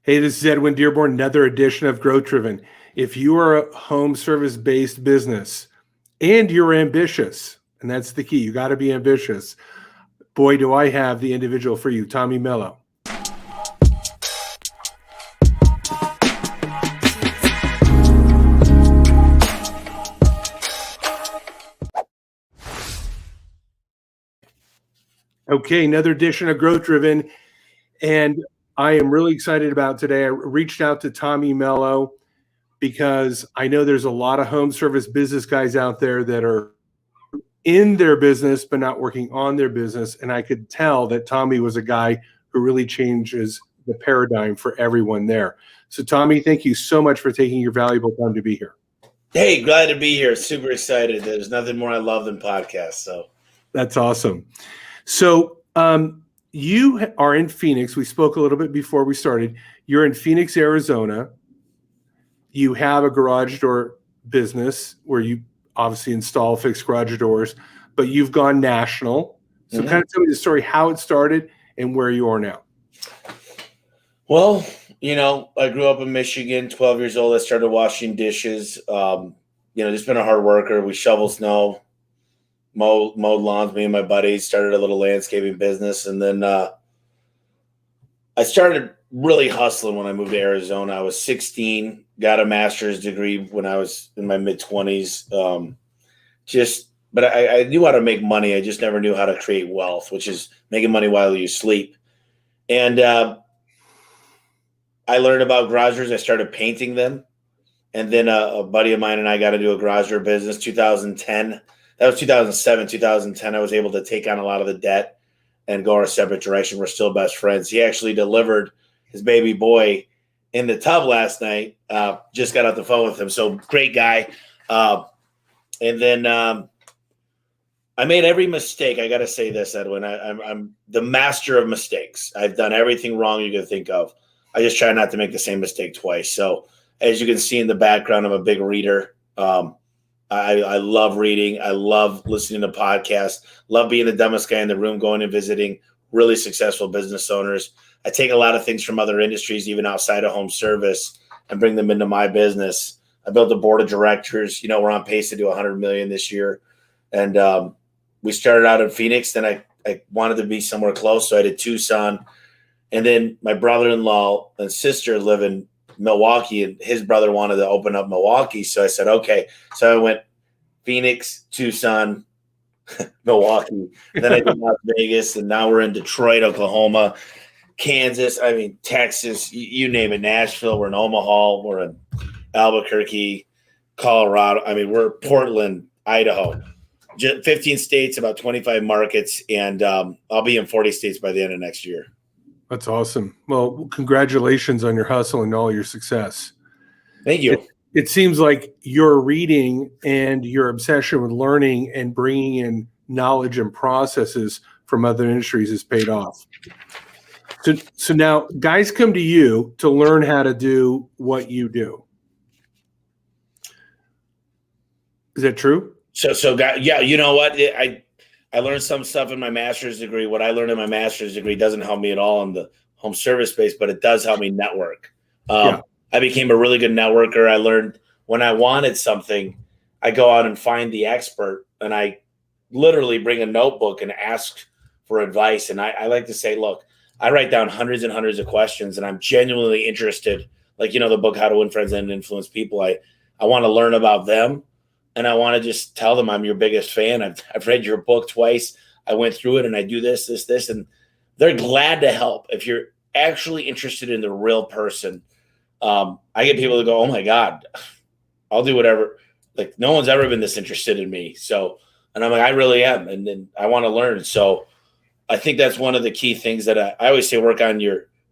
Hey, this is Edwin Dearborn, another edition of Growth Driven. If you are a home service-based business and you're ambitious, and that's the key, you got to be ambitious, boy, do I have the individual for you, Tommy Mello. Okay, another edition of Growth Driven, and I am really excited about today. I reached out to Tommy Mello because I know there's a lot of home service business guys out there that are in their business but not working on their business, and I could tell that Tommy was a guy who really changes the paradigm for everyone there. So Tommy, thank you so much for taking your valuable time to be here. Hey, glad to be here. Super excited. There's nothing more I love than podcasts. So that's awesome. So you are in Phoenix. We spoke a little bit before we started. You're in Phoenix, Arizona. You have a garage door business where you obviously install fixed garage doors, but you've gone national. So kind of tell me the story, how it started and where you are now. Well, I grew up in Michigan, 12 years old. I started washing dishes. Just been a hard worker. We shovel snow, mowed lawns, me and my buddies, started a little landscaping business. And then I started really hustling when I moved to Arizona. I was 16, got a master's degree when I was in my mid-20s. But I knew how to make money. I just never knew how to create wealth, which is making money while you sleep. And I learned about garage doors. I started painting them. And then a buddy of mine and I got into a garage door business, 2010. That was 2007, 2010. I was able to take on a lot of the debt and go our separate direction. We're still best friends. He actually delivered his baby boy in the tub last night. Just got off the phone with him. So great guy. And then I made every mistake. I got to say this, Edwin. I'm the master of mistakes. I've done everything wrong you can think of. I just try not to make the same mistake twice. So as you can see in the background, I'm a big reader. I love reading. I love listening to podcasts. Love being the dumbest guy in the room, going and visiting really successful business owners. I take a lot of things from other industries, even outside of home service, and bring them into my business. I built a board of directors. We're on pace to do $100 million this year. And we started out in Phoenix. Then I wanted to be somewhere close, so I did Tucson. And then my brother-in-law and sister live in Milwaukee, and his brother wanted to open up Milwaukee. So I said, okay. So I went Phoenix, Tucson, Milwaukee. Then I did Las Vegas, and now we're in Detroit, Oklahoma, Kansas, Texas, you name it, Nashville. We're in Omaha. We're in Albuquerque, Colorado. We're Portland, Idaho. 15 states, about 25 markets, and I'll be in 40 states by the end of next year. That's awesome. Well, congratulations on your hustle and all your success. Thank you. It seems like your reading and your obsession with learning and bringing in knowledge and processes from other industries has paid off. So now guys come to you to learn how to do what you do. Is that true? So yeah, you know what? I learned some stuff in my master's degree. What I learned in my master's degree doesn't help me at all in the home service space, but it does help me network. I became a really good networker. I learned when I wanted something, I go out and find the expert, and I literally bring a notebook and ask for advice. And I like to say, look, I write down hundreds and hundreds of questions, and I'm genuinely interested. Like, the book, How to Win Friends and Influence People. I want to learn about them. And I want to just tell them I'm your biggest fan. I've read your book twice. I went through it, and I do this, and they're glad to help. If you're actually interested in the real person, I get people to go, oh my God, I'll do whatever. Like, no one's ever been this interested in me. So, and I'm like, I really am. And then I want to learn. So I think that's one of the key things that I always say,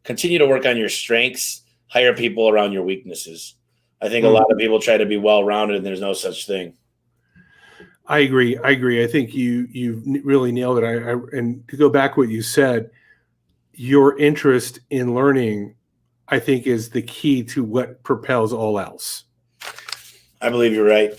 continue to work on your strengths, hire people around your weaknesses. I think a lot of people try to be well-rounded, and there's no such thing. I agree. I think you really nailed it. And to go back what you said, your interest in learning, I think, is the key to what propels all else. I believe you're right.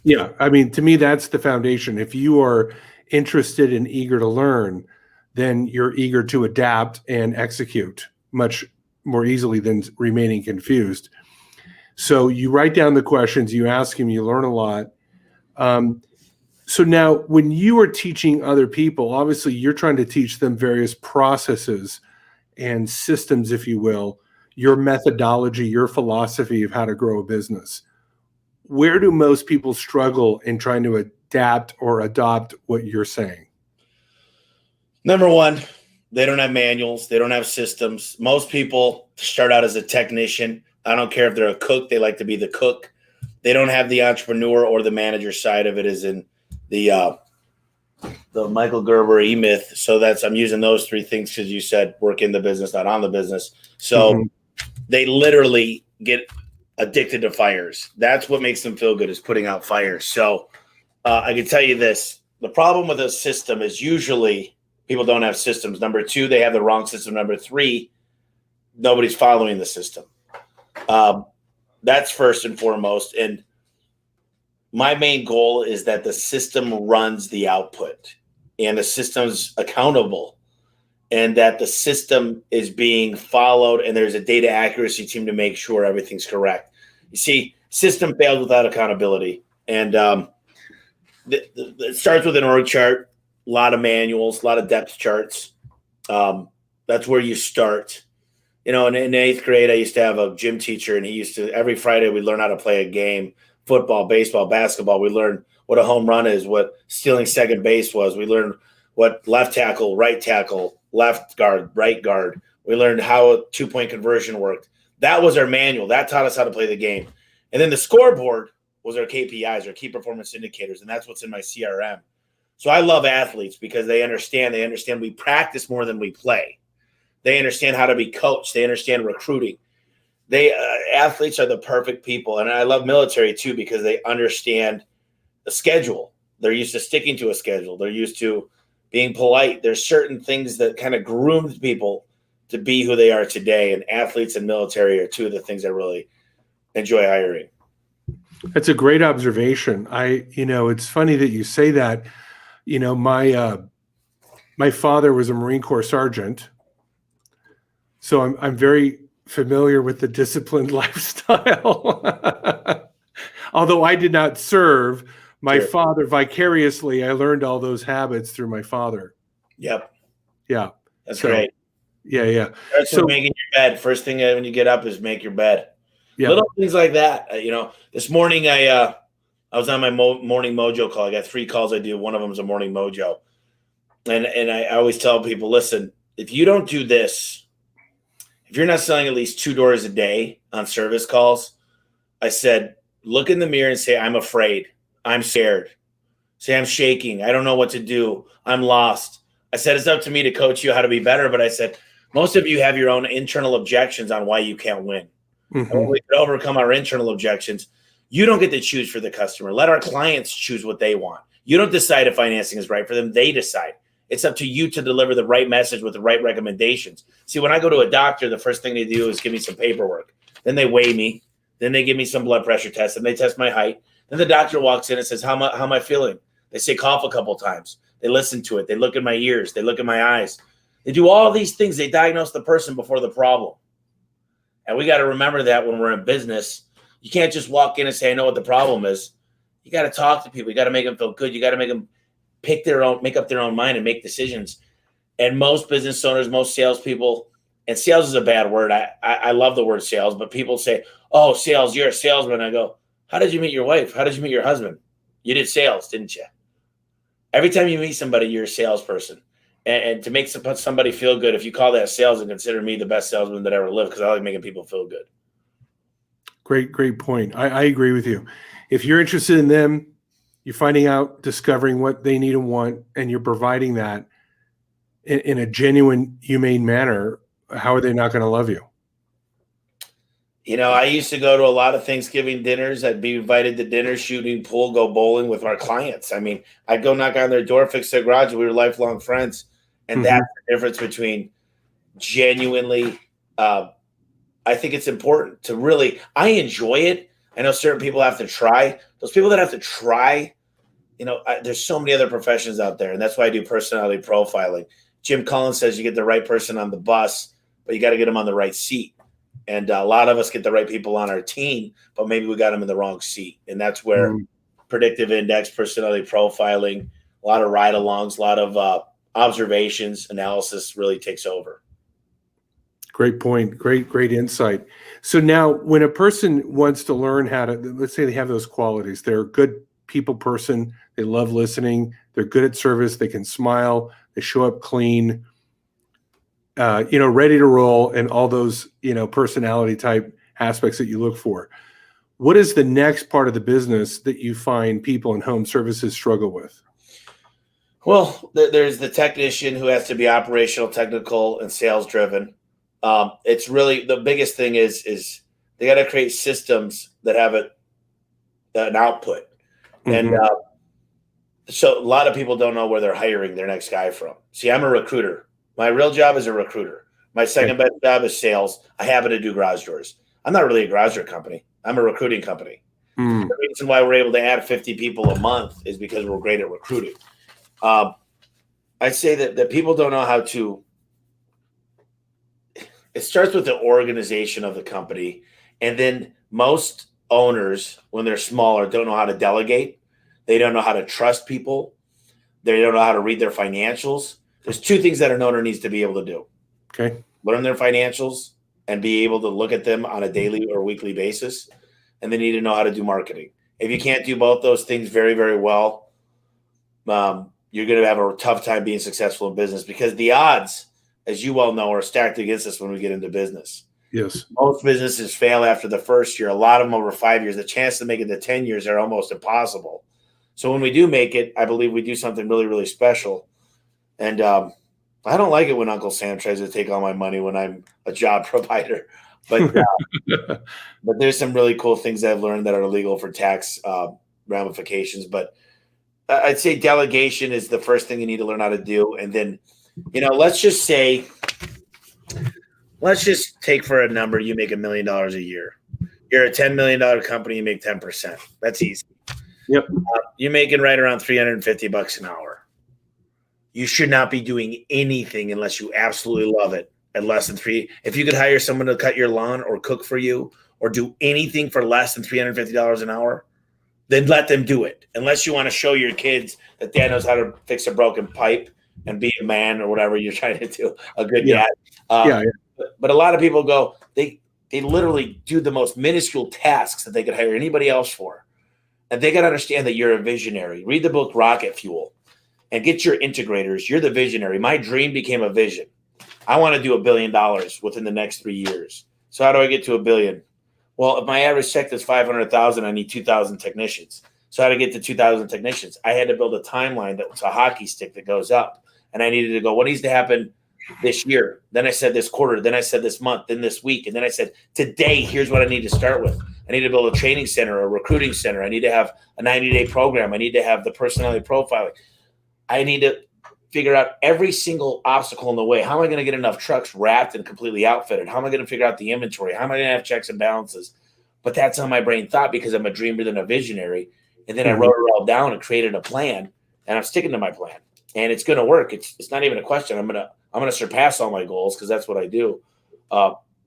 Yeah. To me, that's the foundation. If you are interested and eager to learn, then you're eager to adapt and execute much more easily than remaining confused. So you write down the questions, you ask them, you learn a lot. So now when you are teaching other people, obviously you're trying to teach them various processes and systems, if you will, your methodology, your philosophy of how to grow a business. Where do most people struggle in trying to adapt or adopt what you're saying? Number one, they don't have manuals. They don't have systems. Most people start out as a technician. I don't care if they're a cook. They like to be the cook. They don't have the entrepreneur or the manager side of it, as in the Michael Gerber E-Myth. So I'm using those three things because you said work in the business, not on the business. So they literally get addicted to fires. That's what makes them feel good, is putting out fires. So I can tell you this. The problem with a system is usually people don't have systems. Number two, they have the wrong system. Number three, nobody's following the system. That's first and foremost. And my main goal is that the system runs the output and the system's accountable, and that the system is being followed and there's a data accuracy team to make sure everything's correct. You see, system fails without accountability. And it starts with an org chart, a lot of manuals, a lot of depth charts. That's where you start. In 8th grade, I used to have a gym teacher, and he used to, every Friday, we'd learn how to play a game, football, baseball, basketball. We learned what a home run is, what stealing second base was. We learned what left tackle, left guard, right guard. We learned how a 2-point conversion worked. That was our manual. That taught us how to play the game. And then the scoreboard was our KPIs, our key performance indicators, and that's what's in my CRM. So I love athletes because they understand we practice more than we play. They understand how to be coached. They understand recruiting. Athletes are the perfect people. And I love military too, because they understand the schedule. They're used to sticking to a schedule. They're used to being polite. There's certain things that kind of groomed people to be who they are today. And athletes and military are two of the things I really enjoy hiring. That's a great observation. It's funny that you say that. My father was a Marine Corps sergeant, so I'm very familiar with the disciplined lifestyle. Although I did not serve, my father vicariously, I learned all those habits through my father. Yep. Yeah. That's great. Yeah. So making your bed. First thing when you get up is make your bed. Yeah. Little things like that. This morning I was on my morning mojo call. I got 3 calls I do. One of them is a morning mojo. And I always tell people, listen, if you don't do this, if you're not selling at least 2 doors a day on service calls, I said, look in the mirror and say, I'm afraid. I'm scared. Say, I'm shaking. I don't know what to do. I'm lost. I said, it's up to me to coach you how to be better. But I said, most of you have your own internal objections on why you can't win. And when we could overcome our internal objections, you don't get to choose for the customer. Let our clients choose what they want. You don't decide if financing is right for them. They decide. It's up to you to deliver the right message with the right recommendations. See, when I go to a doctor, the first thing they do is give me some paperwork. Then they weigh me. Then they give me some blood pressure tests. And they test my height. Then the doctor walks in and says, how am I feeling? They say cough a couple times. They listen to it. They look in my ears. They look in my eyes. They do all these things. They diagnose the person before the problem. And we got to remember that when we're in business. You can't just walk in and say, I know what the problem is. You got to talk to people. You got to make them feel good. You got to make them make up their own mind and make decisions. And most business owners, most salespeople, and sales is a bad word. I love the word sales, but people say, oh, sales, you're a salesman. I go, how did you meet your wife? How did you meet your husband? You did sales, didn't you? Every time you meet somebody, you're a salesperson. And to make somebody feel good, if you call that sales, and consider me the best salesman that ever lived, because I like making people feel good. Great point. I agree with you. If you're interested in them, you're finding out, discovering what they need and want, and you're providing that in a genuine, humane manner, how are they not going to love you? I used to go to a lot of Thanksgiving dinners. I'd be invited to dinner, shooting pool, go bowling with our clients. I mean, I'd go knock on their door, fix their garage. We were lifelong friends. And that's the difference between genuinely, I think it's important to really, I enjoy it. I know certain people have to try. Those people that have to try, there's so many other professions out there. And that's why I do personality profiling. Jim Collins says you get the right person on the bus, but you got to get them on the right seat. And a lot of us get the right people on our team, but maybe we got them in the wrong seat. And that's where predictive index, personality profiling, a lot of ride-alongs, a lot of observations, analysis really takes over. Great point. Great insight. So now when a person wants to learn how to, let's say they have those qualities, they're a good people person, they love listening, they're good at service, they can smile, they show up clean, ready to roll, and all those, personality type aspects that you look for. What is the next part of the business that you find people in home services struggle with? Well, there's the technician who has to be operational, technical, and sales driven. It's really the biggest thing is they got to create systems that have an output. And so a lot of people don't know where they're hiring their next guy from. See, I'm a recruiter. My real job is a recruiter. My second best job is sales. I happen to do garage doors. I'm not really a garage door company. I'm a recruiting company. The reason why we're able to add 50 people a month is because we're great at recruiting. I'd say that people don't know how to. It starts with the organization of the company. And then most owners, when they're smaller, don't know how to delegate. They don't know how to trust people. They don't know how to read their financials. There's two things that an owner needs to be able to do. Okay. Learn their financials and be able to look at them on a daily or weekly basis. And they need to know how to do marketing. If you can't do both those things very, very well, you're going to have a tough time being successful in business, because the odds, as you well know, are stacked against us when we get into business. Yes. Most businesses fail after the first year. A lot of them over 5 years. The chance to make it to 10 years are almost impossible. So when we do make it, I believe we do something really, really special. And I don't like it when Uncle Sam tries to take all my money when I'm a job provider. But but there's some really cool things I've learned that are illegal for tax ramifications. But I'd say delegation is the first thing you need to learn how to do. And then, let's just take for a number, you make $1 million a year. You're a $10 million company, you make 10%. That's easy. Yep. You're making right around $350 an hour. You should not be doing anything unless you absolutely love it at less than three. If you could hire someone to cut your lawn or cook for you or do anything for less than $350 an hour, then let them do it. Unless you want to show your kids that dad knows how to fix a broken pipe and be a man or whatever you're trying to do, a good dad. But a lot of people go, they literally do the most minuscule tasks that they could hire anybody else for. And they got to understand that you're a visionary. Read the book Rocket Fuel and get your integrators. You're the visionary. My dream became a vision. I want to do $1 billion within the next 3 years. So how do I get to $1 billion? Well, if my average check is 500,000, I need 2,000 technicians. So how to get to 2,000 technicians? I had to build a timeline that was a hockey stick that goes up. And I needed to go, what needs to happen this year? Then I said this quarter. Then I said this month. Then this week. And then I said, today, here's what I need to start with. I need to build a training center, a recruiting center. I need to have a 90-day program. I need to have the personality profiling. I need to figure out every single obstacle in the way. How am I going to get enough trucks wrapped and completely outfitted? How am I going to figure out the inventory? How am I going to have checks and balances? But that's how my brain thought, because I'm a dreamer and a visionary. And then I wrote it all down and created a plan, and I'm sticking to my plan. And it's going to work. It's not even a question. I'm gonna surpass all my goals, because that's what I do.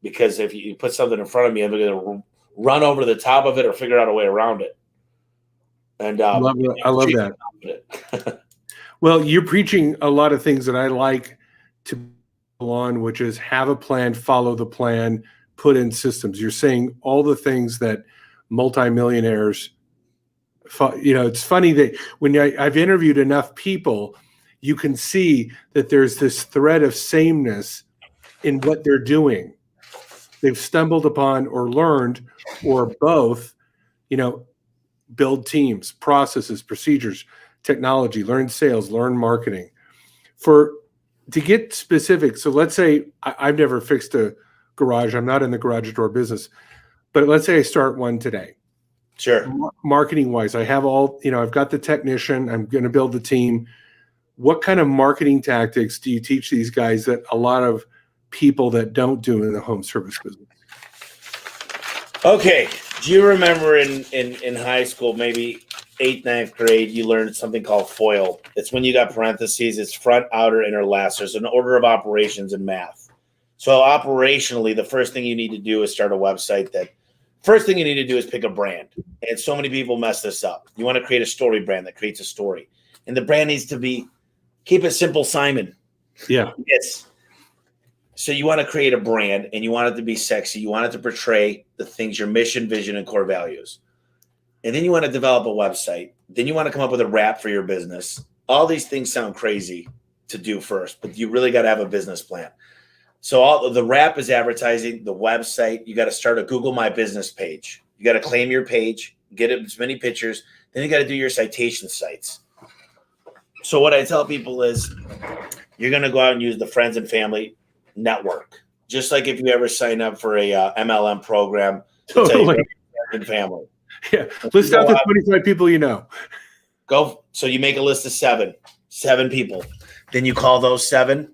Because if you put something in front of me, I'm going to run over the top of it or figure out a way around it. And I love that. Well, you're preaching a lot of things that I like to go on, which is have a plan, follow the plan, put in systems. You're saying all the things that multimillionaires, it's funny that when I've interviewed enough people, you can see that there's this thread of sameness in what they're doing. They've stumbled upon or learned, or both, build teams, processes, procedures, technology, learn sales, learn marketing. To get specific, so let's say I've never fixed a garage. I'm not in the garage door business, but let's say I start one today. Sure. Marketing wise, I have I've got the technician. I'm going to build the team. What kind of marketing tactics do you teach these guys that a lot of people that don't do in the home service business? Okay. Do you remember in high school, maybe 8th, 9th grade, you learned something called FOIL? It's when you got parentheses. It's front, outer, inner, last. There's an order of operations in math. So operationally, the first thing you need to do is start a website. First thing you need to do is pick a brand. And so many people mess this up. You want to create a story brand that creates a story. And the brand needs to be, keep it simple, Simon. Yeah. Yes. So you want to create a brand and you want it to be sexy. You want it to portray the things, your mission, vision, and core values. And then you want to develop a website. Then you want to come up with a wrap for your business. All these things sound crazy to do first, but you really got to have a business plan. So the wrap is advertising, the website. You got to start a Google My Business page. You got to claim your page, get as many pictures. Then you got to do your citation sites. So what I tell people is you're going to go out and use the friends and family network. Just like if you ever sign up for a MLM program, Totally. friends and family. Yeah. List out the 25 people you know. So you make a list of seven people. Then you call those 7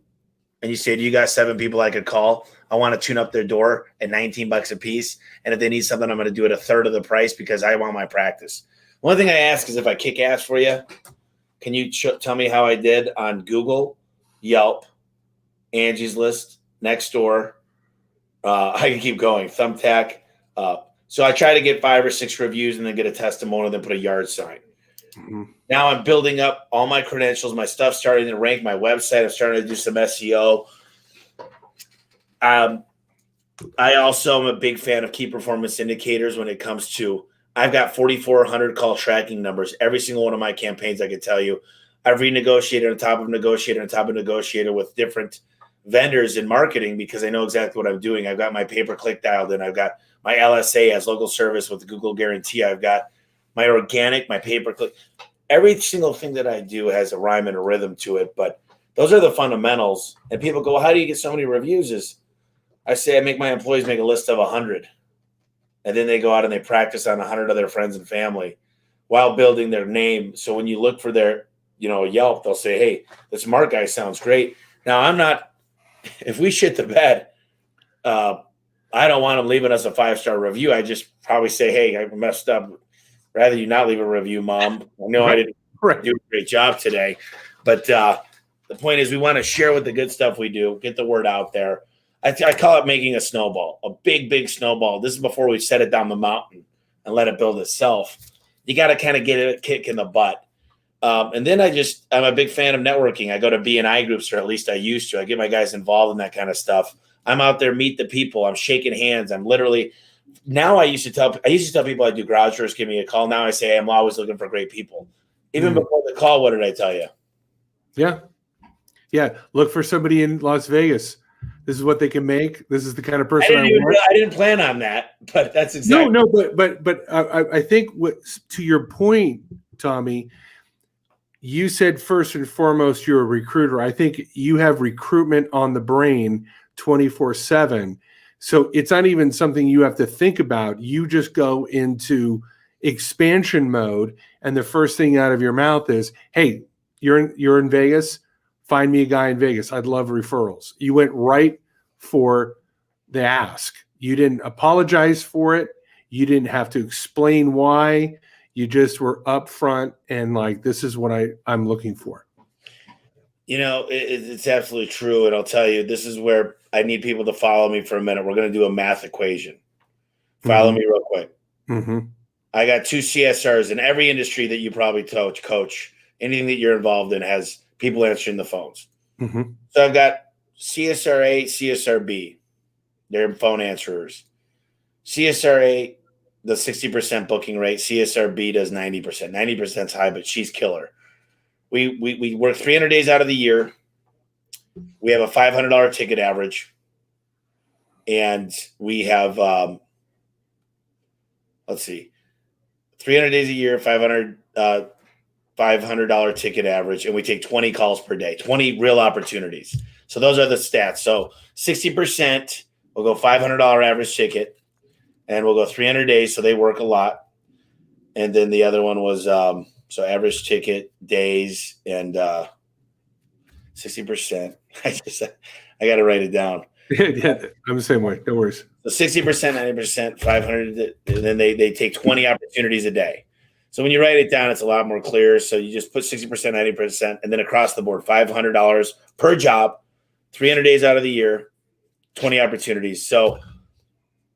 and you say, do you got 7 people I could call? I want to tune up their door at $19 a piece. And if they need something, I'm going to do it a third of the price because I want my practice. One thing I ask is if I kick ass for you, can you tell me how I did on Google, Yelp, Angie's List, Nextdoor? I can keep going. Thumbtack. So I try to get 5 or 6 reviews and then get a testimonial, then put a yard sign. Mm-hmm. Now I'm building up all my credentials. My stuff's starting to rank. My website, I'm starting to do some SEO. I also am a big fan of key performance indicators when it comes to, I've got 4,400 call tracking numbers. Every single one of my campaigns, I can tell you, I've renegotiated on top of negotiator on top of negotiator with different vendors in marketing because I know exactly what I'm doing. I've got my pay-per-click dialed in. I've got my LSA as local service with the Google guarantee. I've got my organic, my pay-per-click. Every single thing that I do has a rhyme and a rhythm to it, but those are the fundamentals. And people go, well, how do you get so many reviews? I say I make my employees make a list of 100. And then they go out and they practice on 100 of their friends and family while building their name. So when you look for their, Yelp, they'll say, hey, this Mark guy sounds great. Now, I'm not, if we shit the bed, I don't want them leaving us a 5-star review. I just probably say, hey, I messed up. Rather you not leave a review, Mom. I know I didn't do a great job today. But the point is we want to share with the good stuff we do, get the word out there. I call it making a snowball, a big, big snowball. This is before we set it down the mountain and let it build itself. You got to kind of get it a kick in the butt. And then I'm a big fan of networking. I go to B&I groups, or at least I used to. I get my guys involved in that kind of stuff. I'm out there, meet the people. I'm shaking hands. I'm literally – now I used to tell people I do garage doors, give me a call. Now I say I'm always looking for great people. Even before the call, what did I tell you? Yeah. Yeah. Look for somebody in Las Vegas. This is what they can make. This is the kind of person I want. I didn't plan on that, but that's exactly. No, but I think to your point, Tommy, you said first and foremost you're a recruiter. I think you have recruitment on the brain 24/7. So it's not even something you have to think about. You just go into expansion mode, and the first thing out of your mouth is, "Hey, you're in Vegas. Find me a guy in Vegas. I'd love referrals." You went right for the ask. You didn't apologize for it. You didn't have to explain why. You just were upfront and like, this is what I'm looking for. It's absolutely true. And I'll tell you, this is where I need people to follow me for a minute. We're going to do a math equation. Follow me real quick. Mm-hmm. I got 2 CSRs in every industry that you probably coach. Anything that you're involved in has people answering the phones. Mm-hmm. So I've got CSRA, CSRB. They're phone answerers. CSRA, the 60% booking rate. CSRB does 90%. 90% is high, but she's killer. We work 300 days out of the year. We have a $500 ticket average. And we have, 300 days a year, $500 ticket average, and we take 20 calls per day, 20 real opportunities. So those are the stats. So 60%, we'll go $500 average ticket, and we'll go 300 days, so they work a lot. And then the other one was so average ticket days and 60%. I got to write it down. Yeah, I'm the same way. No worries. So 60%, 90%, 500, and then they take 20 opportunities a day. So when you write it down, it's a lot more clear. So you just put 60%, 90%, and then across the board, $500 per job, 300 days out of the year, 20 opportunities. So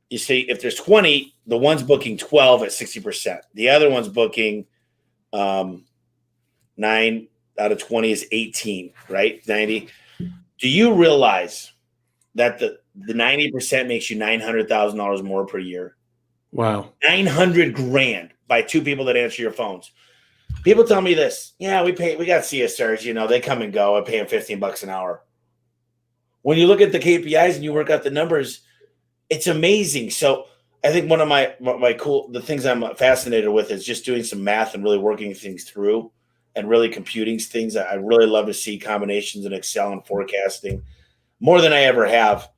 you see, if there's 20, the one's booking 12 at 60%. The other one's booking 9 out of 20 is 18, right? 90. Do you realize that the 90% makes you $900,000 more per year? Wow. 900 grand by two people that answer your phones. People tell me this. Yeah, we got CSRs, they come and go. I pay them $15 an hour. When you look at the KPIs and you work out the numbers, it's amazing. So I think one of the things I'm fascinated with is just doing some math and really working things through and really computing things. I really love to see combinations in Excel and forecasting more than I ever have.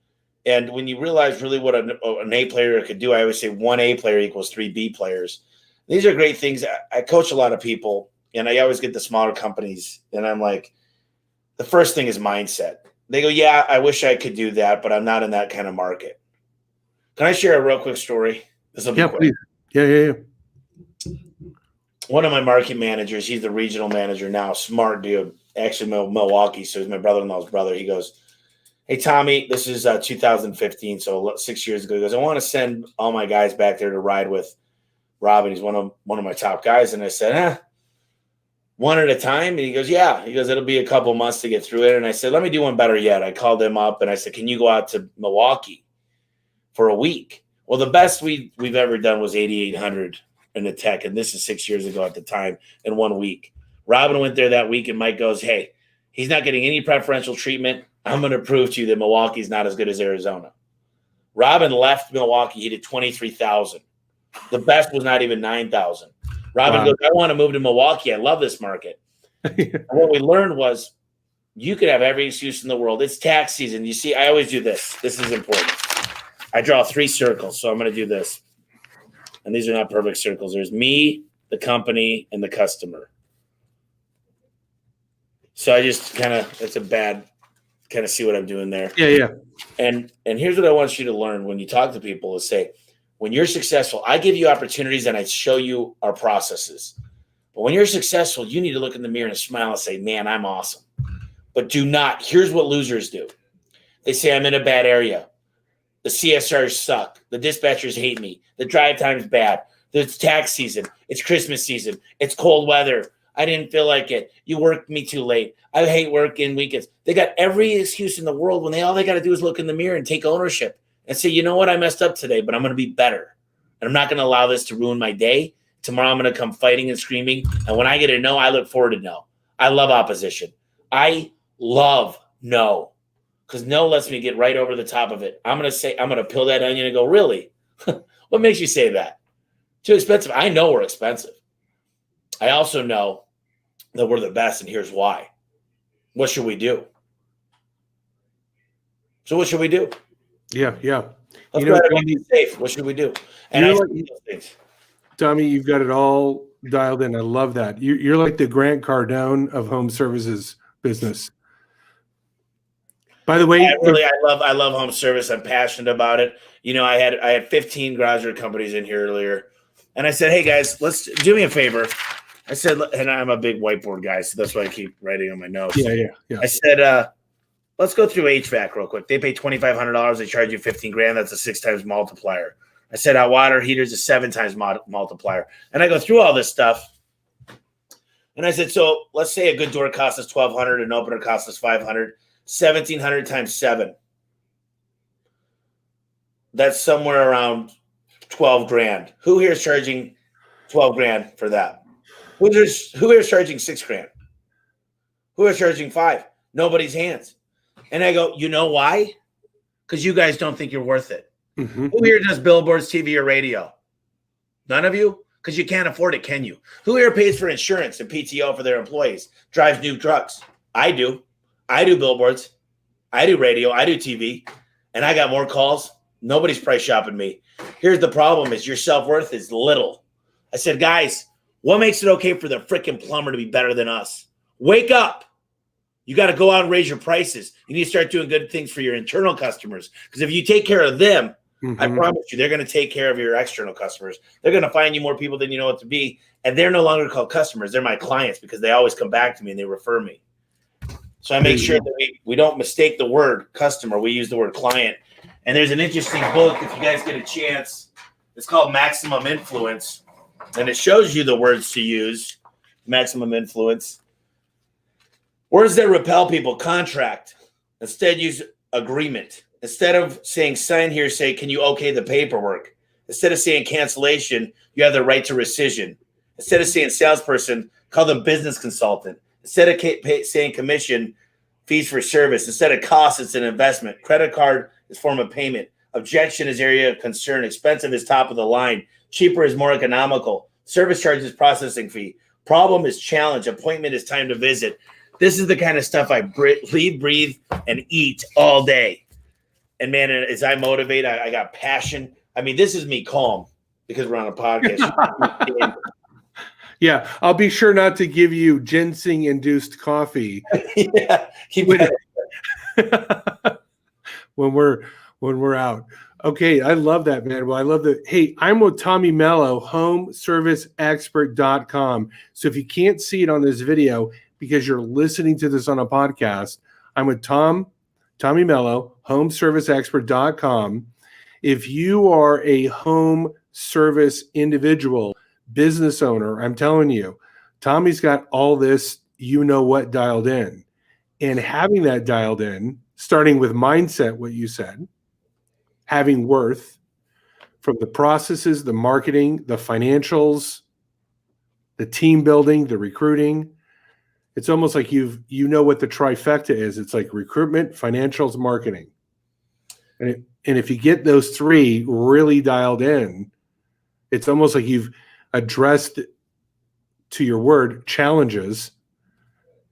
And when you realize really what an A player could do, I always say 1 A player equals 3 B players. These are great things. I coach a lot of people, and I always get the smaller companies, and I'm like, the first thing is mindset. They go, yeah, I wish I could do that, but I'm not in that kind of market. Can I share a real quick story? This will be quick. Please. Yeah. One of my market managers, he's the regional manager now, smart dude, actually Milwaukee, so he's my brother-in-law's brother. He goes, hey, Tommy, this is 2015, so 6 years ago. He goes, I want to send all my guys back there to ride with Robin. He's one of my top guys. And I said, one at a time? And he goes, yeah. He goes, it'll be a couple months to get through it. And I said, let me do one better yet. I called him up and I said, can you go out to Milwaukee for a week? Well, the best we've ever done was 8,800 in the tech. And this is 6 years ago at the time in 1 week. Robin went there that week and Mike goes, hey, he's not getting any preferential treatment. I'm going to prove to you that Milwaukee's not as good as Arizona. Robin left Milwaukee. He did 23,000. The best was not even 9,000. Robin goes, I want to move to Milwaukee. I love this market. And what we learned was you could have every excuse in the world. It's tax season. You see, I always do this. This is important. I draw 3 circles. So I'm going to do this. And these are not perfect circles. There's me, the company, and the customer. So I just it's a bad see what I'm doing there. Yeah. And here's what I want you to learn when you talk to people is say, when you're successful, I give you opportunities and I show you our processes. But when you're successful, you need to look in the mirror and smile and say, man, I'm awesome. But do not. Here's what losers do. They say, I'm in a bad area. The CSRs suck. The dispatchers hate me. The drive time's bad. It's tax season. It's Christmas season. It's cold weather. I didn't feel like it. You worked me too late. I hate working weekends. They got every excuse in the world when all they got to do is look in the mirror and take ownership and say, you know what? I messed up today, but I'm going to be better. And I'm not going to allow this to ruin my day. Tomorrow I'm going to come fighting and screaming. And when I get a no, I look forward to no. I love opposition. I love no because no lets me get right over the top of it. I'm going to peel that onion and go, really? What makes you say that? Too expensive. I know we're expensive. I also know that we're the best, and here's why. What should we do? So what should we do? Yeah. Let's go ahead and be safe. What should we do? And Tommy, you've got it all dialed in. I love that. You're like the Grant Cardone of home services business. By the way, I love home service. I'm passionate about it. I had 15 garage door companies in here earlier, and I said, hey guys, let's do me a favor. I said, and I'm a big whiteboard guy, so that's why I keep writing on my notes. Yeah. I said, let's go through HVAC real quick. They pay $2,500. They charge you $15,000. That's a 6 times multiplier. I said, hot water heaters a 7 times multiplier. And I go through all this stuff. And I said, so let's say a good door costs us $1,200, an opener costs us $500, $1,700 times 7. That's somewhere around $12,000. Who here is charging $12,000 for that? Who here is charging $6,000? Who is charging $5,000? Nobody's hands. And I go, you know why? Because you guys don't think you're worth it. Mm-hmm. Who here does billboards, TV, or radio? None of you? Because you can't afford it, can you? Who here pays for insurance and PTO for their employees? Drives new trucks? I do. I do billboards. I do radio. I do TV. And I got more calls. Nobody's price shopping me. Here's the problem is your self-worth is little. I said, guys, what makes it okay for the freaking plumber to be better than us? Wake up. You got to go out and raise your prices. You need to start doing good things for your internal customers. Because if you take care of them, mm-hmm. I promise you, they're going to take care of your external customers. They're going to find you more people than you know what to be. And they're no longer called customers. They're my clients because they always come back to me and they refer me. So I make sure that we don't mistake the word customer. We use the word client. And there's an interesting book, if you guys get a chance. It's called Maximum Influence. And it shows you the words to use. Maximum influence. Words that repel people: contract. Instead, use agreement. Instead of saying sign here, say, can you okay the paperwork? Instead of saying cancellation, you have the right to rescission. Instead of saying salesperson, call them business consultant. Instead of saying commission, fees for service. Instead of cost, it's an investment. Credit card is form of payment. Objection is area of concern. Expensive is top of the line. Cheaper is more economical. Service charge is processing fee. Problem is challenge. Appointment is time to visit. This is the kind of stuff I breathe, and eat all day. And man, as I motivate, I got passion. I mean, this is me calm because we're on a podcast. Yeah, I'll be sure not to give you ginseng-induced coffee. Yeah, when we're out. Okay, I love that, man. Well, I love that. Hey, I'm with Tommy Mello, HomeServiceExpert.com. So if you can't see it on this video because you're listening to this on a podcast, I'm with Tommy Mello, HomeServiceExpert.com. If you are a home service individual, business owner, I'm telling you, Tommy's got all this, dialed in. And having that dialed in, starting with mindset, what you said, having worth from the processes, the marketing, the financials, the team building, the recruiting. It's almost like you know what the trifecta is. It's like recruitment, financials, marketing. And if you get those three really dialed in, it's almost like you've addressed, to your word, challenges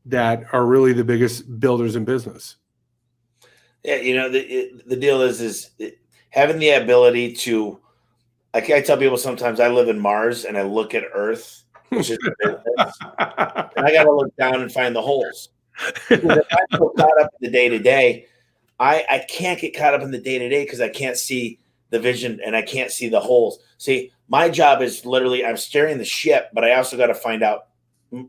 that are really the biggest builders in business. Yeah, the deal is having the ability to, like I tell people sometimes, I live in Mars and I look at Earth, which is and I got to look down and find the holes. Because if I'm so caught up in the day-to-day, I can't get caught up in the day-to-day because I can't see the vision and I can't see the holes. See, my job is literally I'm steering the ship, but I also got to find out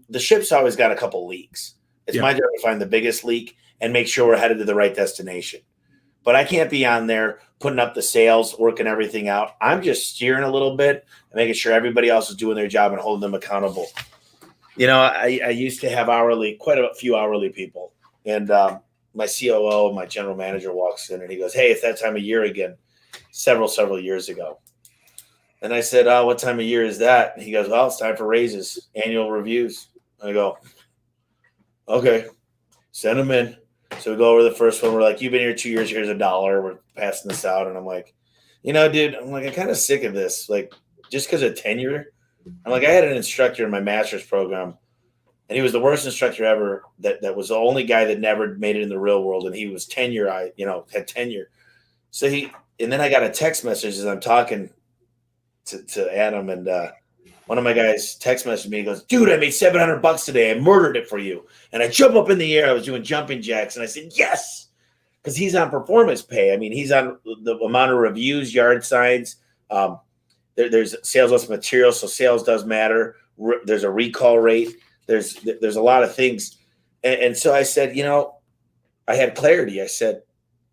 the ship's always got a couple leaks. It's my job to find the biggest leak and make sure we're headed to the right destination. But I can't be on there putting up the sails, working everything out. I'm just steering a little bit and making sure everybody else is doing their job and holding them accountable. I used to have quite a few hourly people. And my COO, my general manager, walks in and he goes, "Hey, it's that time of year again," several years ago. And I said, "Oh, what time of year is that?" And he goes, "Well, it's time for raises, annual reviews." I go, "Okay, send them in." So we go over the first one. We're like, "You've been here 2 years. Here's $1. We're passing this out." And I'm like, dude, I'm kind of sick of this. Like, just because of tenure. I'm like, I had an instructor in my master's program, and he was the worst instructor ever. That was the only guy that never made it in the real world. And he was tenure. Had tenure. So and then I got a text message as I'm talking to Adam, and one of my guys text messaged me. He goes, "Dude, I made $700 today. I murdered it for you." And I jump up in the air. I was doing jumping jacks, and I said, "Yes," because he's on performance pay. I mean, he's on the amount of reviews, yard signs. There's sales less material, so sales does matter. There's a recall rate. There's a lot of things, and so I said, I had clarity. I said,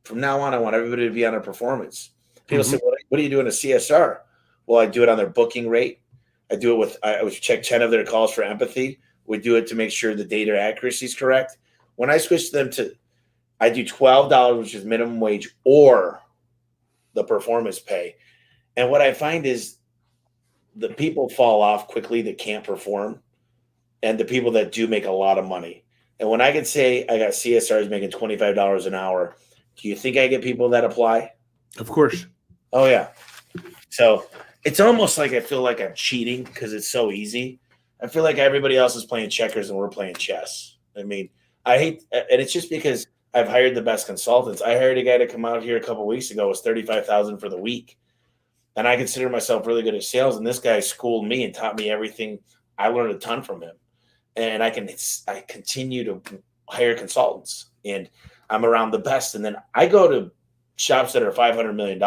from now on, I want everybody to be on a performance. People say, "What do you do in a CSR?" Well, I do it on their booking rate. I do it I would check 10 of their calls for empathy. We do it to make sure the data accuracy is correct. When I switch them I do $12, which is minimum wage, or the performance pay. And what I find is the people fall off quickly that can't perform, and the people that do make a lot of money. And when I can say I got CSRs making $25 an hour, do you think I get people that apply? Of course. Oh, yeah. So it's almost like I feel like I'm cheating because it's so easy. I feel like everybody else is playing checkers and we're playing chess. I mean, I hate, and it's just because I've hired the best consultants. I hired a guy to come out here a couple of weeks ago. It was $35,000 for the week. And I consider myself really good at sales. And this guy schooled me and taught me everything. I learned a ton from him. And I continue to hire consultants, and I'm around the best. And then I go to shops that are $500 million,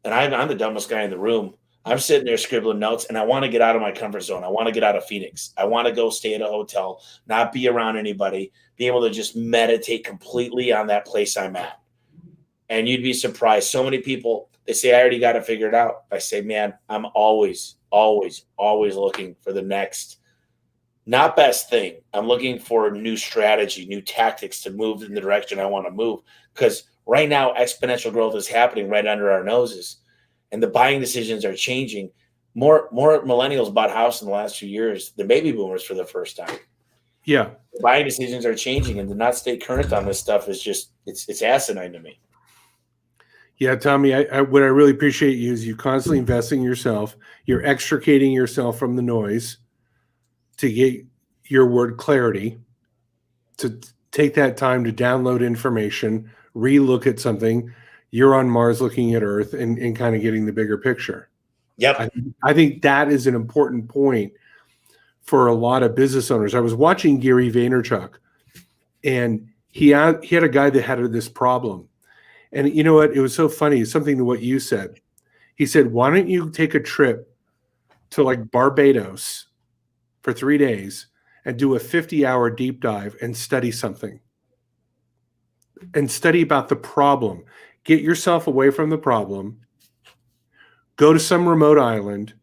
and I'm the dumbest guy in the room. I'm sitting there scribbling notes, and I want to get out of my comfort zone. I want to get out of Phoenix. I want to go stay at a hotel, not be around anybody, be able to just meditate completely on that place I'm at. And you'd be surprised. So many people, they say, I already got it figured out. I say, man, I'm always, always, always looking for the next, not best thing. I'm looking for a new strategy, new tactics to move in the direction I want to move. Because right now, exponential growth is happening right under our noses. And the buying decisions are changing. More millennials bought house in the last few years than baby boomers for the first time. Yeah. The buying decisions are changing, and to not stay current on this stuff is just, it's asinine to me. Yeah, Tommy, what I really appreciate you is you constantly investing in yourself. You're extricating yourself from the noise to get your word clarity, to take that time to download information, re-look at something. You're on Mars looking at Earth and kind of getting the bigger picture. Yep. I think that is an important point for a lot of business owners. I was watching Gary Vaynerchuk, and he had a guy that had this problem. And you know what? It was so funny. Something to what you said. He said, why don't you take a trip to like Barbados for 3 days and do a 50-hour deep dive and study something and study about the problem. Get yourself away from the problem, go to some remote island,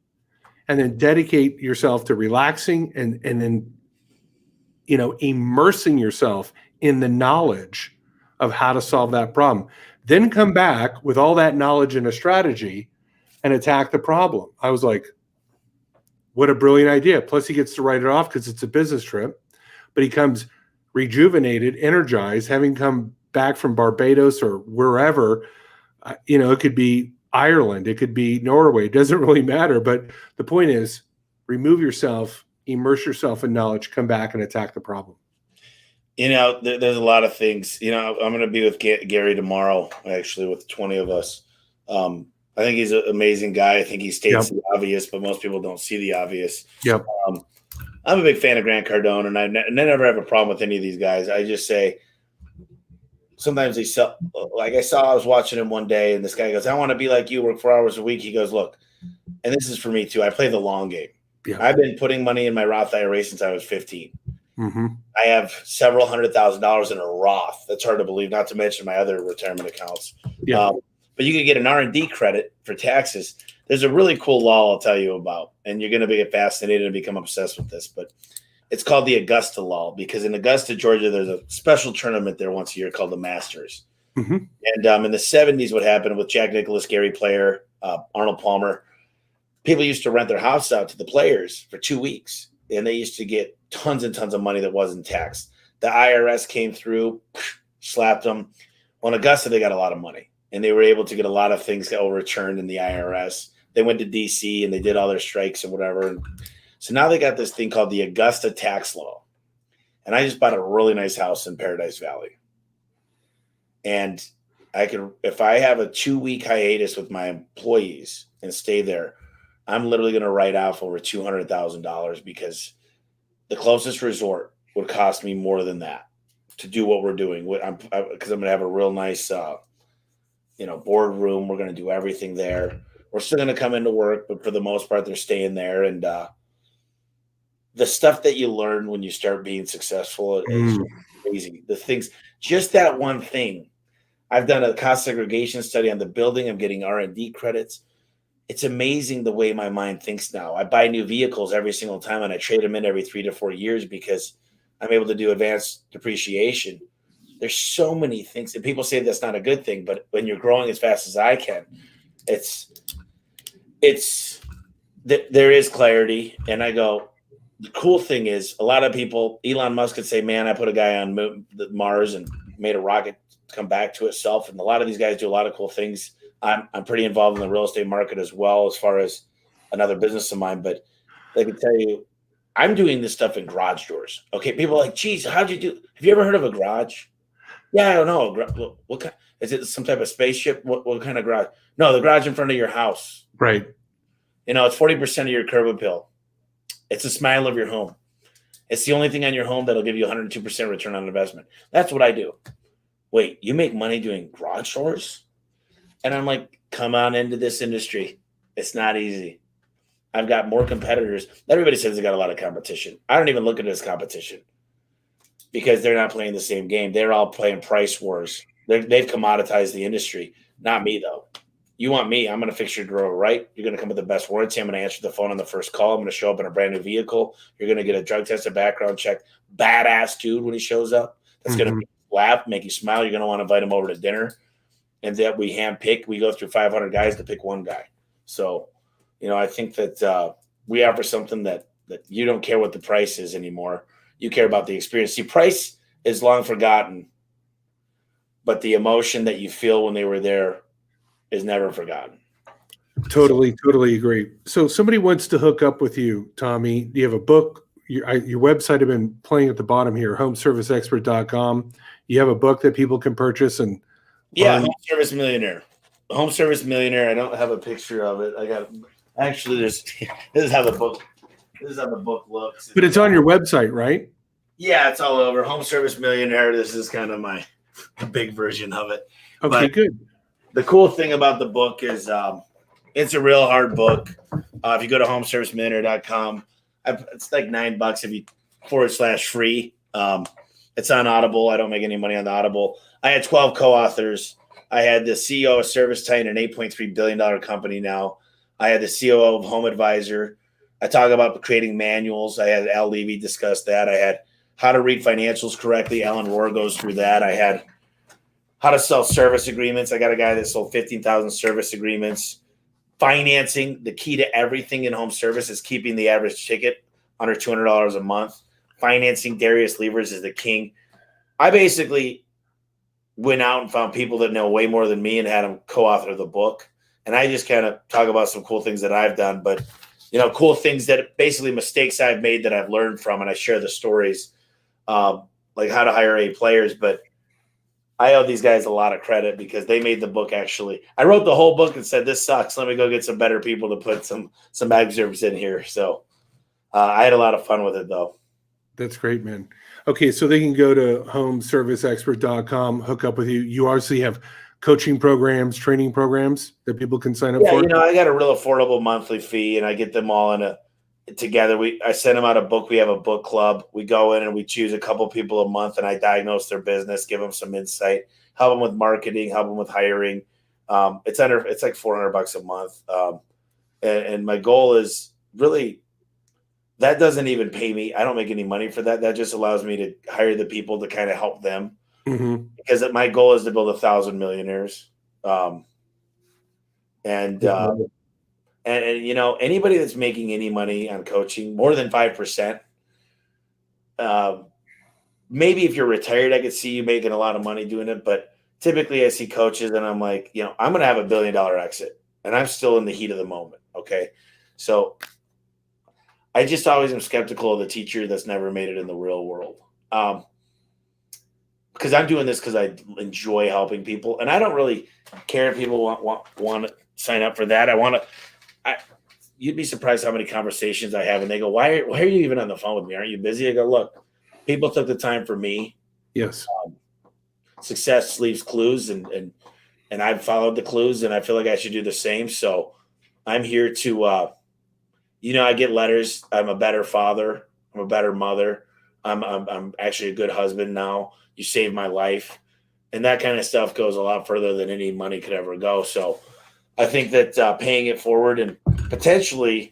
and then dedicate yourself to relaxing and then, immersing yourself in the knowledge of how to solve that problem. Then come back with all that knowledge and a strategy and attack the problem. I was like, what a brilliant idea. Plus he gets to write it off because it's a business trip, but he comes rejuvenated, energized, having come back from Barbados or wherever. It could be Ireland, it could be Norway, it doesn't really matter. But the point is, remove yourself, immerse yourself in knowledge, come back and attack the problem. There's a lot of things. I'm going to be with Gary tomorrow, actually, with 20 of us. I think he's an amazing guy. I think he states the obvious, but most people don't see the obvious. Yep. I'm a big fan of Grant Cardone, and I never have a problem with any of these guys. I just say sometimes they sell. Like I was watching him one day, and this guy goes, I want to be like you, work 4 hours a week. He goes, look, and this is for me too. I play the long game. Yeah. I've been putting money in my Roth IRA since I was 15. Mm-hmm. I have several $100,000 in a Roth. That's hard to believe, not to mention my other retirement accounts. Yeah. But you can get an R&D credit for taxes. There's a really cool law I'll tell you about, and you're going to be fascinated and become obsessed with this. But it's called the Augusta Law, because in Augusta, Georgia, there's a special tournament there once a year called the Masters. Mm-hmm. And in the 70s, what happened with Jack Nicklaus, Gary Player, Arnold Palmer, people used to rent their house out to the players for 2 weeks, and they used to get tons and tons of money that wasn't taxed. The IRS came through, slapped them. Well, in Augusta, they got a lot of money, and they were able to get a lot of things overturned in the IRS. They went to D.C., and they did all their strikes and whatever. And so now they got this thing called the Augusta tax law. And I just bought a really nice house in Paradise Valley. And if I have a 2-week hiatus with my employees and stay there, I'm literally going to write off over $200,000, because the closest resort would cost me more than that to do what we're doing. Because I'm going to have a real nice, board room. We're going to do everything there. We're still going to come into work, but for the most part, they're staying there. And the stuff that you learn when you start being successful is crazy. The things, just that one thing. I've done a cost segregation study on the building. I'm getting R&D credits. It's amazing the way my mind thinks now. I buy new vehicles every single time, and I trade them in every 3 to 4 years because I'm able to do advanced depreciation. There's so many things, and people say that's not a good thing, but when you're growing as fast as I can, there is clarity. And I go, the cool thing is, a lot of people, Elon Musk could say, man, I put a guy on Mars and made a rocket come back to itself. And a lot of these guys do a lot of cool things. I'm pretty involved in the real estate market as well, as far as another business of mine. But they can tell you, I'm doing this stuff in garage doors. Okay, people are like, geez, how'd you do? Have you ever heard of a garage? Yeah, I don't know. What kind? Is it some type of spaceship? What kind of garage? No, the garage in front of your house. Right. It's 40% of your curb appeal. It's the smile of your home. It's the only thing on your home that'll give you 102% return on investment. That's what I do. Wait, you make money doing garage doors? And I'm like, come on into this industry. It's not easy. I've got more competitors. Everybody says they got a lot of competition. I don't even look at it as competition, because they're not playing the same game. They're all playing price wars. They've commoditized the industry. Not me, though. You want me, I'm going to fix your drawer right. You're going to come with the best warranty. I'm going to answer the phone on the first call. I'm going to show up in a brand new vehicle. You're going to get a drug test, a background check. Badass dude when he shows up. That's going to make you laugh, make you smile. You're going to want to invite him over to dinner. And that we handpick. We go through 500 guys to pick one guy. So, I think that we offer something that you don't care what the price is anymore. You care about the experience. See, price is long forgotten, but the emotion that you feel when they were there is never forgotten. Totally agree. So somebody wants to hook up with you, Tommy. Do you have a book? Your website, I've been playing at the bottom here, homeserviceexpert.com. You have a book that people can purchase and Home Service Millionaire. Home Service Millionaire. I don't have a picture of it. This is how the book looks. But it's on your website, right? Yeah, it's all over. Home Service Millionaire. This is kind of my big version of it. Okay, good. The cool thing about the book is it's a real hard book. If you go to homeservicemillionaire.com, it's like $9 if you /free. It's on Audible. I don't make any money on the Audible. I had 12 co-authors. I had the CEO of ServiceTitan, an $8.3 billion company now. I had the COO of Home Advisor. I talk about creating manuals. I had Al Levy discuss that. I had how to read financials correctly. Alan Rohr goes through that. I had how to sell service agreements. I got a guy that sold 15,000 service agreements. Financing, the key to everything in home service is keeping the average ticket under $200 a month. Financing, Darius Levers is the king. I basically went out and found people that know way more than me and had them co-author the book. And I just kind of talk about some cool things that I've done, but cool things that basically mistakes I've made that I've learned from. And I share the stories, like how to hire A players, but I owe these guys a lot of credit because they made the book. Actually, I wrote the whole book and said, this sucks. Let me go get some better people to put some excerpts in here. So I had a lot of fun with it, though. That's great, man. Okay, so they can go to homeserviceexpert.com, hook up with you. You obviously have coaching programs, training programs that people can sign up for. Yeah, I got a real affordable monthly fee, and I get them all together. I send them out a book. We have a book club. We go in and we choose a couple people a month, and I diagnose their business, give them some insight, help them with marketing, help them with hiring. It's like $400 a month. And my goal is really, that doesn't even pay me. I don't make any money for that. That just allows me to hire the people to kind of help them. Because my goal is to build 1,000 millionaires. Anybody that's making any money on coaching, more than 5%, maybe if you're retired, I could see you making a lot of money doing it. But typically I see coaches and I'm like, I'm going to have $1 billion exit and I'm still in the heat of the moment. Okay. So I just always am skeptical of the teacher that's never made it in the real world. Because I'm doing this because I enjoy helping people, and I don't really care if people want to sign up for that. You'd be surprised how many conversations I have, and they go, "Why are you even on the phone with me? Aren't you busy?" I go, "Look, people took the time for me. Yes, success leaves clues, and I've followed the clues, and I feel like I should do the same. So I'm here to, I get letters. I'm a better father. I'm a better mother. I'm actually a good husband now. You saved my life." And that kind of stuff goes a lot further than any money could ever go. So I think that paying it forward and potentially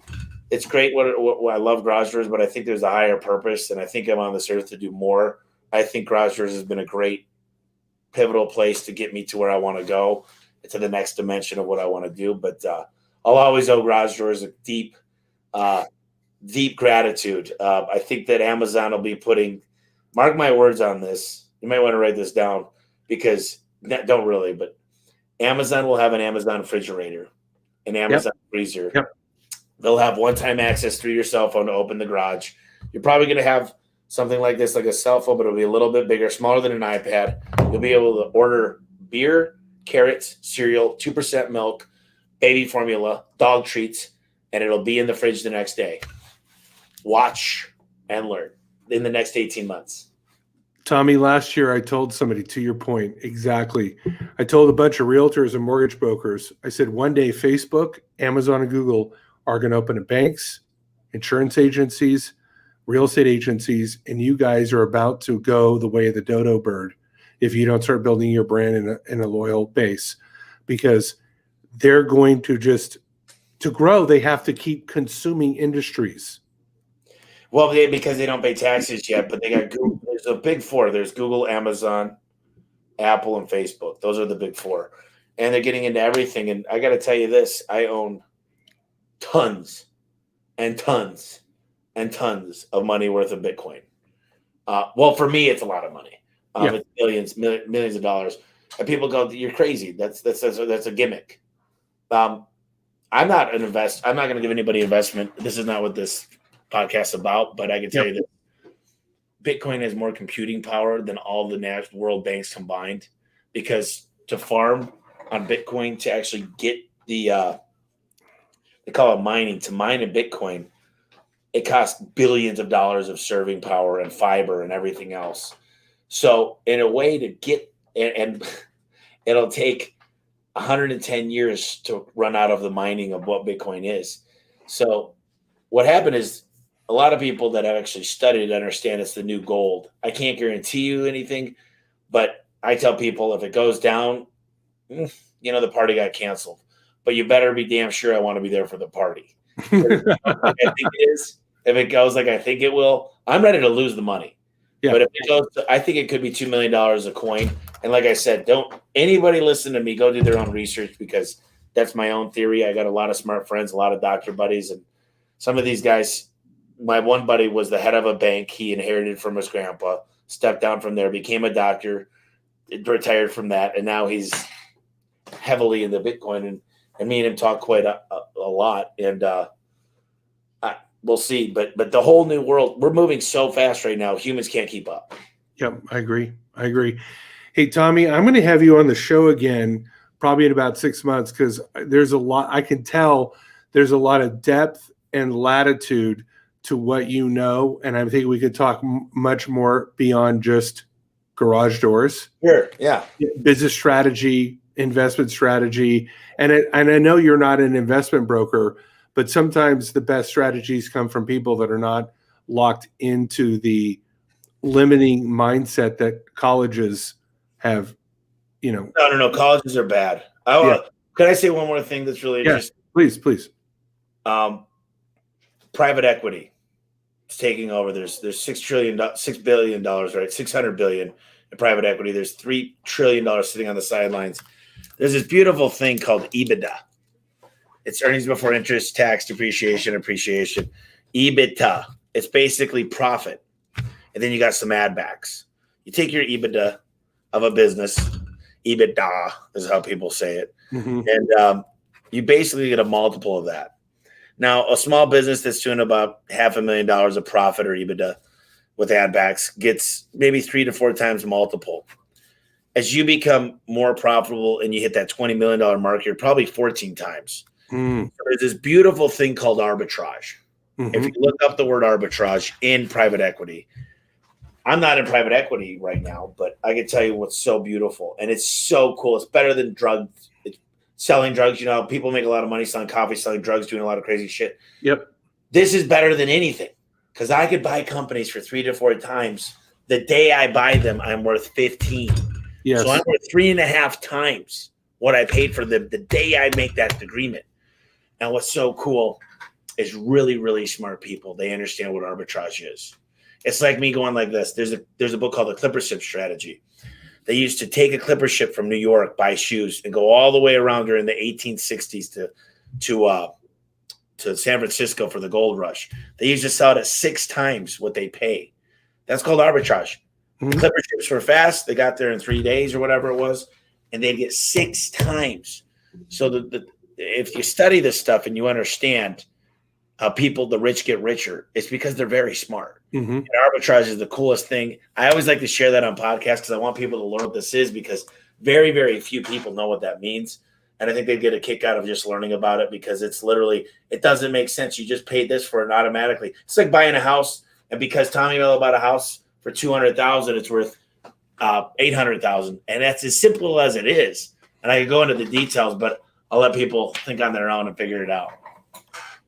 it's great. What I love garage doors, but I think there's a higher purpose. And I think I'm on this earth to do more. I think garage doors has been a great pivotal place to get me to where I want to go, to the next dimension of what I want to do. But I'll always owe garage doors a deep gratitude. I think that Amazon will be mark my words on this. You might want to write this down because don't really, but Amazon will have an Amazon refrigerator, an Amazon freezer. Yep. They'll have one-time access through your cell phone to open the garage. You're probably going to have something like this, like a cell phone, but it'll be a little bit bigger, smaller than an iPad. You'll be able to order beer, carrots, cereal, 2% milk, baby formula, dog treats, and it'll be in the fridge the next day. Watch and learn in the next 18 months. Tommy, last year I told somebody, to your point, exactly. I told a bunch of realtors and mortgage brokers, I said, one day Facebook, Amazon, and Google are going to open up banks, insurance agencies, real estate agencies, and you guys are about to go the way of the dodo bird. if you don't start building your brand in a loyal base, because they're going to grow, they have to keep consuming industries. Well, because they don't pay taxes yet, but they got Google. There's a big four. There's Google, Amazon, Apple, and Facebook. Those are the big four. And they're getting into everything. And I got to tell you this, I own tons and tons and tons of money worth of Bitcoin. Well, for me, it's a lot of money. It's millions of dollars. And people go, "You're crazy. That's a gimmick." I'm not an investor. I'm not going to give anybody investment. This is not what this podcast is about. But I can tell you that Bitcoin has more computing power than all the national world banks combined. Because to farm on Bitcoin, to actually get the they call it mining, to mine a Bitcoin, it costs billions of dollars of serving power and fiber and everything else. So in a way to get, and it'll take 110 years to run out of the mining of what Bitcoin is. So what happened is a lot of people that have actually studied understand it's the new gold. I can't guarantee you anything, but I tell people if it goes down, the party got canceled. But you better be damn sure I want to be there for the party. I think it is. If it goes like I think it will, I'm ready to lose the money. Yeah. But if it goes, I think it could be $2 million a coin. And like I said, don't anybody listen to me. Go do their own research because that's my own theory. I got a lot of smart friends, a lot of doctor buddies, and some of these guys. My one buddy was the head of a bank. He inherited from his grandpa, stepped down from there, became a doctor, retired from that, and now he's heavily into Bitcoin. And me and him talk quite a lot. And we'll see. But the whole new world, we're moving so fast right now. Humans can't keep up. Yep, I agree. Hey, Tommy, I'm going to have you on the show again, probably in about 6 months, because there's a lot. I can tell there's a lot of depth and latitude to what you know, and I think we could talk much more beyond just garage doors. Sure, yeah. Business strategy, investment strategy, and I know you're not an investment broker, but sometimes the best strategies come from people that are not locked into the limiting mindset that colleges have. No. Colleges are bad. Can I say one more thing that's really interesting? Please. Private equity is taking over. There's $6 billion, right? $600 billion in private equity. There's $3 trillion sitting on the sidelines. There's this beautiful thing called EBITDA. It's earnings before interest, tax, depreciation, appreciation. EBITDA. It's basically profit. And then you got some add backs. You take your EBITDA of a business, EBITDA is how people say it. Mm-hmm. And you basically get a multiple of that. Now, a small business that's doing about $500,000 of profit or EBITDA with add backs gets maybe 3 to 4 times multiple. As you become more profitable and you hit that $20 million mark, you're probably 14 times. So there's this beautiful thing called arbitrage. Mm-hmm. If you look up the word arbitrage in private equity, I'm not in private equity right now, but I can tell you what's so beautiful. And it's so cool. It's better than drugs. It's selling drugs. People make a lot of money selling coffee, selling drugs, doing a lot of crazy shit. Yep. This is better than anything because I could buy companies for 3 to 4 times. The day I buy them, I'm worth 15. Yes. So I'm worth 3.5 times what I paid for them the day I make that agreement. And what's so cool is really, really smart people. They understand what arbitrage is. It's like me going like this. There's a book called The Clipper Ship Strategy. They used to take a clipper ship from New York, buy shoes, and go all the way around during the 1860s to San Francisco for the gold rush. They used to sell it at 6 times what they pay. That's called arbitrage. Mm-hmm. The clipper ships were fast. They got there in 3 days or whatever it was, and they'd get 6 times. So if you study this stuff and you understand how the rich get richer, it's because they're very smart. Mm-hmm. And arbitrage is the coolest thing. I always like to share that on podcasts because I want people to learn what this is because very, very few people know what that means. And I think they'd get a kick out of just learning about it because it's literally, it doesn't make sense. You just paid this for it automatically. It's like buying a house. And because Tommy Mello bought a house for $200,000, it's worth $800,000. And that's as simple as it is. And I could go into the details, but I'll let people think on their own and figure it out.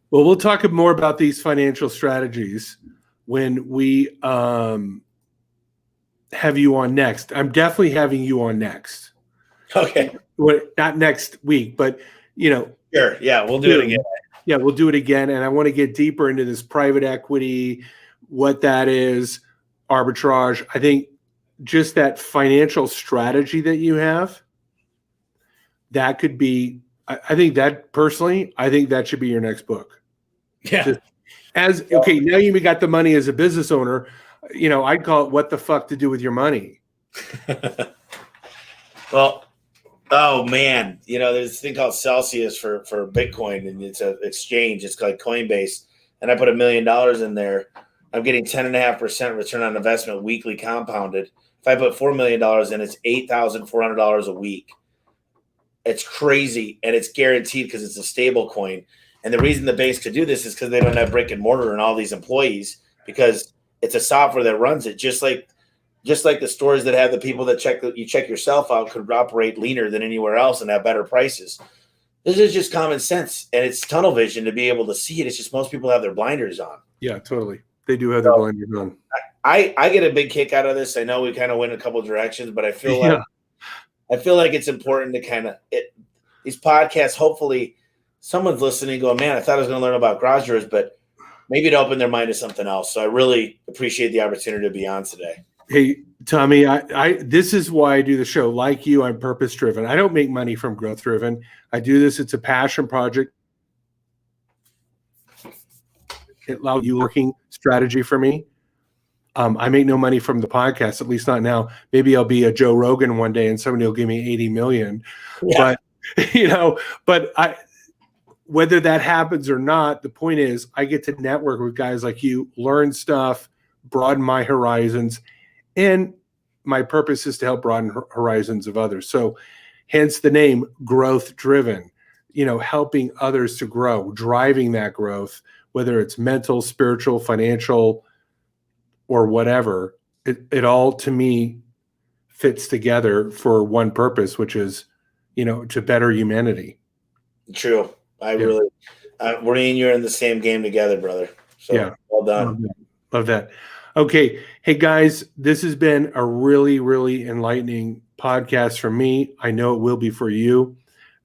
Well, we'll talk more about these financial strategies when we have you on next. I'm definitely having you on next. Okay. Not next week, but Sure. Yeah, we'll do it again. Yeah, we'll do it again. And I want to get deeper into this private equity, what that is, arbitrage. I think just that financial strategy that you have, that could be, I think that personally, I think that should be your next book. Yeah. Okay, now you got the money as a business owner. I'd call it what the fuck to do with your money. Well, oh man, there's this thing called Celsius for Bitcoin, and it's an exchange. It's like Coinbase, and I put $1 million in there. I'm getting 10.5% return on investment weekly compounded. If I put $4 million in, it's $8,400 a week. It's crazy, and it's guaranteed because it's a stable coin. And the reason the banks could do this is because they don't have brick and mortar and all these employees, because it's a software that runs it. Just like the stores that have the people that you check yourself out could operate leaner than anywhere else and have better prices. This is just common sense, and it's tunnel vision to be able to see it. It's just most people have their blinders on. Yeah, totally. They do have their blinders on. I get a big kick out of this. I know we kind of went a couple of directions, but I feel like it's important to these podcasts. Hopefully, someone's listening, going, "Man, I thought I was going to learn about garage doors, but maybe to open their mind to something else." So I really appreciate the opportunity to be on today. Hey, Tommy, this is why I do the show. Like you, I'm purpose driven. I don't make money from growth driven. I do this. It's a passion project. It allows you working strategy for me. I make no money from the podcast, at least not now. Maybe I'll be a Joe Rogan one day and somebody will give me 80 million. Yeah. But whether that happens or not, the point is I get to network with guys like you, learn stuff, broaden my horizons. And my purpose is to help broaden horizons of others. So hence the name growth driven, helping others to grow, driving that growth, whether it's mental, spiritual, financial, or whatever. It all, to me, fits together for one purpose, which is, to better humanity. True. We're me and you're in the same game together, brother. So yeah. Well done. Love that. Okay. Hey, guys, this has been a really, really enlightening podcast for me. I know it will be for you.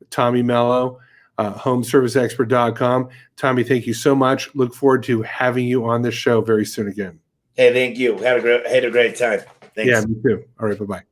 Tommy Mello, HomeServiceExpert.com. Tommy, thank you so much. Look forward to having you on this show very soon again. Hey, thank you. Had a great time. Thanks. Yeah, me too. All right. Bye-bye.